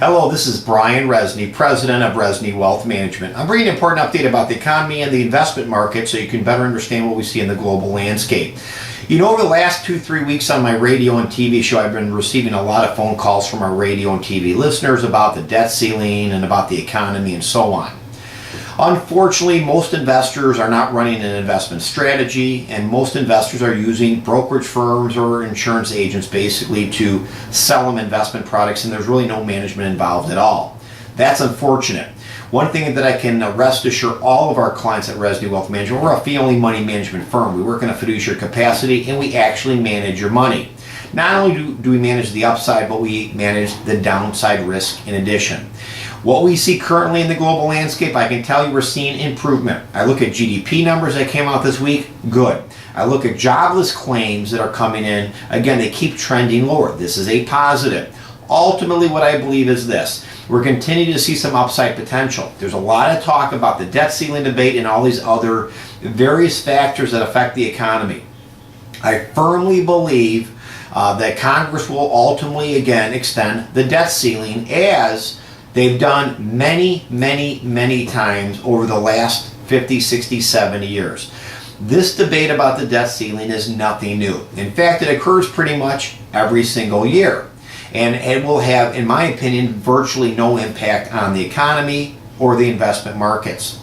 Hello, this is Brian Resney, President of Resney Wealth Management. I'm bringing an important update about the economy and the investment market so you can better understand what we see in the global landscape. You know, over the last 2-3 weeks on my radio and TV show, I've been receiving a lot of phone calls from our radio and TV listeners about the debt ceiling and about the economy and so on. Unfortunately, most investors are not running an investment strategy, and most investors are using brokerage firms or insurance agents basically to sell them investment products, and there's really no management involved at all. That's unfortunate. One thing that I can rest assure all of our clients at Resney Wealth Management, we're a fee-only money management firm. We work in a fiduciary capacity, and we actually manage your money. Not only do we manage the upside, but we manage the downside risk in addition. What we see currently in the global landscape, I can tell you we're seeing improvement. I look at GDP numbers that came out this week, good. I look at jobless claims that are coming in, again, they keep trending lower. This is a positive. Ultimately, what I believe is this. We're continuing to see some upside potential. There's a lot of talk about the debt ceiling debate and all these other various factors that affect the economy. I firmly believe that Congress will ultimately, again, extend the debt ceiling as they've done many times over the last 50, 60, 70 years. This debate about the debt ceiling is nothing new. In fact, it occurs pretty much every single year. And it will have, in my opinion, virtually no impact on the economy or the investment markets.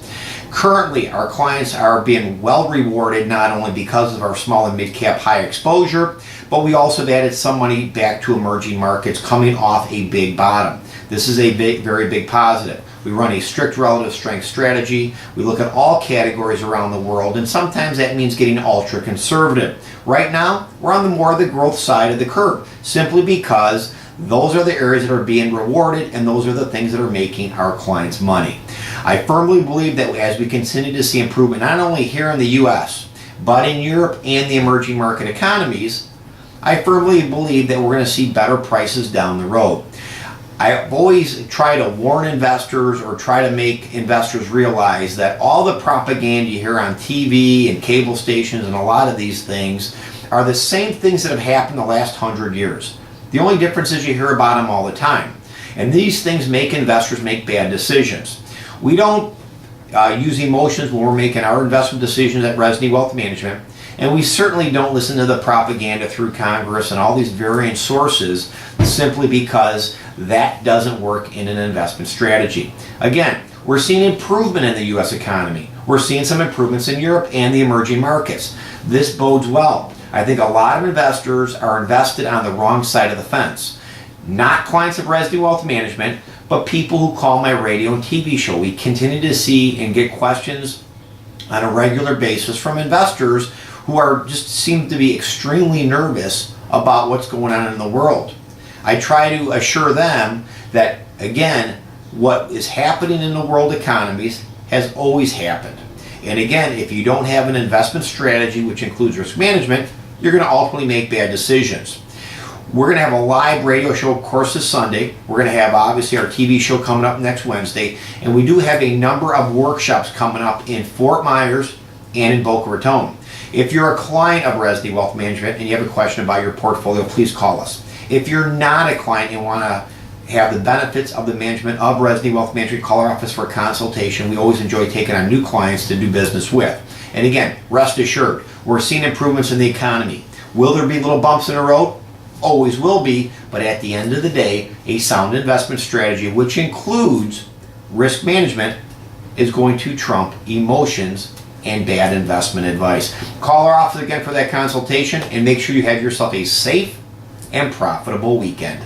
Currently, our clients are being well rewarded not only because of our small and mid-cap high exposure, but we also have added some money back to emerging markets coming off a big bottom. This is a very big positive. We run a strict relative strength strategy. We look at all categories around the world, and sometimes that means getting ultra conservative. Right now, we're on the more of the growth side of the curve, simply because those are the areas that are being rewarded, and those are the things that are making our clients money. I firmly believe that as we continue to see improvement, not only here in the U.S., but in Europe and the emerging market economies, I firmly believe that we're going to see better prices down the road. I've always tried to warn investors or try to make investors realize that all the propaganda you hear on TV and cable stations and a lot of these things are the same things that have happened the last 100 years. The only difference is you hear about them all the time. And these things make investors make bad decisions. We don't use emotions when we're making our investment decisions at Resney Wealth Management. And we certainly don't listen to the propaganda through Congress and all these varying sources simply because that doesn't work in an investment strategy. Again, we're seeing improvement in the U.S. economy. We're seeing some improvements in Europe and the emerging markets. This bodes well. I think a lot of investors are invested on the wrong side of the fence. Not clients of Resney Wealth Management, but people who call my radio and TV show. We continue to see and get questions on a regular basis from investors who are just seem to be extremely nervous about what's going on in the world. I try to assure them that, again, what is happening in the world economies has always happened. And again, if you don't have an investment strategy, which includes risk management, you're going to ultimately make bad decisions. We're going to have a live radio show, of course, this Sunday. We're going to have, obviously, our TV show coming up next Wednesday. And we do have a number of workshops coming up in Fort Myers and in Boca Raton. If you're a client of Resney Wealth Management and you have a question about your portfolio, please call us. If you're not a client and want to have the benefits of the management of Resney Wealth Management, call our office for a consultation. We always enjoy taking on new clients to do business with. And again, rest assured, we're seeing improvements in the economy. Will there be little bumps in the road? Always will be, but at the end of the day, a sound investment strategy, which includes risk management, is going to trump emotions and bad investment advice. Call our office again for that consultation and make sure you have yourself a safe and profitable weekend.